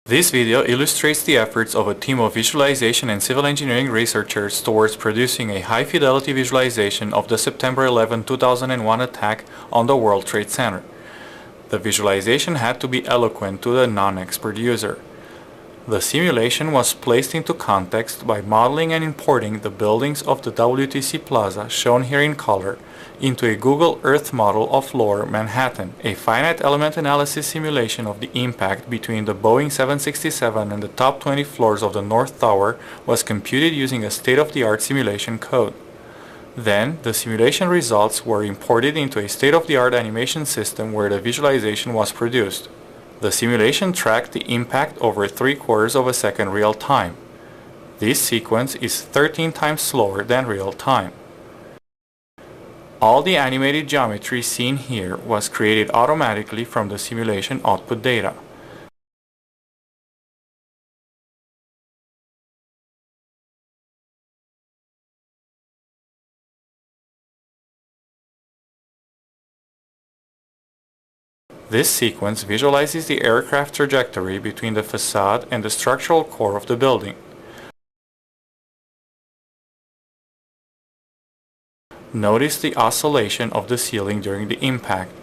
This video illustrates the efforts of a team of visualization and civil engineering researchers towards producing a high-fidelity visualization of the September 11, 2001 attack on the World Trade Center. The visualization had to be eloquent to the non-expert user. The simulation was placed into context by modeling and importing the buildings of the WTC Plaza, shown here in color, into a Google Earth model of Lower Manhattan. A finite element analysis simulation of the impact between the Boeing 767 and the top 20 floors of the North Tower was computed using a state-of-the-art simulation code. Then, the simulation results were imported into a state-of-the-art animation system where the visualization was produced. The simulation tracked the impact over 3/4 of a second real time. This sequence is 13 times slower than real time. All the animated geometry seen here was created automatically from the simulation output data. This sequence visualizes the aircraft trajectory between the facade and the structural core of the building. Notice the oscillation of the ceiling during the impact.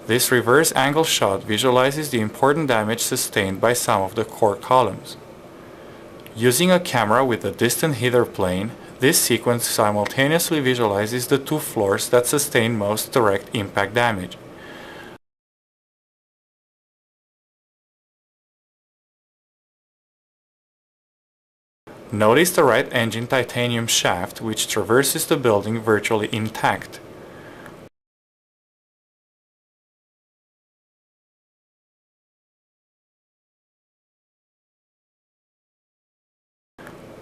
This reverse angle shot visualizes the important damage sustained by some of the core columns. Using a camera with a distant hither plane, this sequence simultaneously visualizes the two floors that sustain most direct impact damage. Notice the right engine titanium shaft, which traverses the building virtually intact.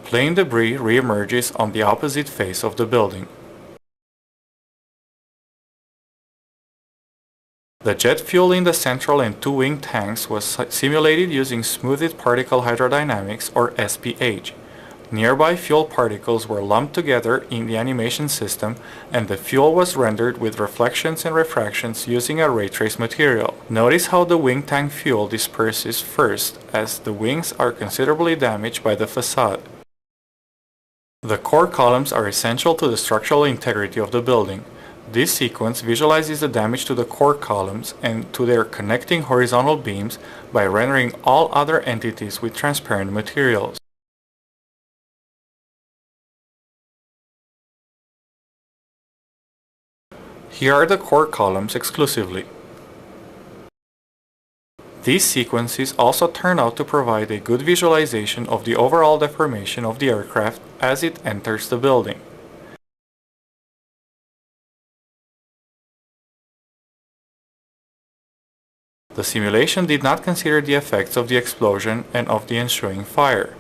Plane debris re-emerges on the opposite face of the building. The jet fuel in the central and two wing tanks was simulated using smoothed particle hydrodynamics, or SPH. Nearby fuel particles were lumped together in the animation system, and the fuel was rendered with reflections and refractions using a ray trace material. Notice how the wing tank fuel disperses first, as the wings are considerably damaged by the facade. The core columns are essential to the structural integrity of the building. This sequence visualizes the damage to the core columns and to their connecting horizontal beams by rendering all other entities with transparent materials. Here are the core columns exclusively. These sequences also turn out to provide a good visualization of the overall deformation of the aircraft as it enters the building. The simulation did not consider the effects of the explosion and of the ensuing fire.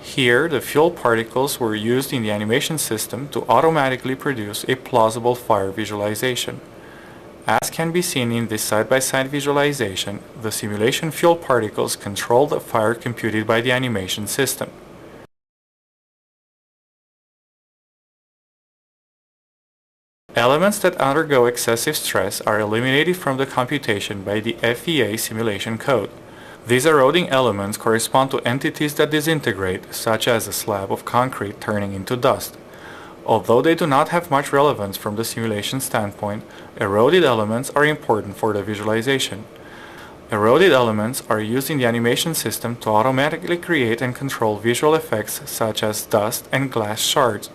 Here, the fuel particles were used in the animation system to automatically produce a plausible fire visualization. As can be seen in this side-by-side visualization, the simulation fuel particles control the fire computed by the animation system. Elements that undergo excessive stress are eliminated from the computation by the FEA simulation code. These eroding elements correspond to entities that disintegrate, such as a slab of concrete turning into dust. Although they do not have much relevance from the simulation standpoint, eroded elements are important for the visualization. Eroded elements are used in the animation system to automatically create and control visual effects such as dust and glass shards.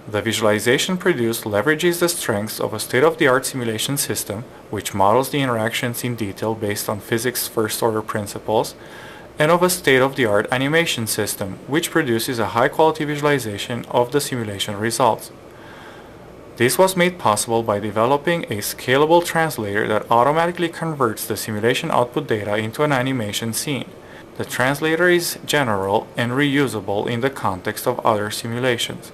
The visualization produced leverages the strengths of a state-of-the-art simulation system, which models the interactions in detail based on physics' first-order principles, and of a state-of-the-art animation system, which produces a high-quality visualization of the simulation results. This was made possible by developing a scalable translator that automatically converts the simulation output data into an animation scene. The translator is general and reusable in the context of other simulations.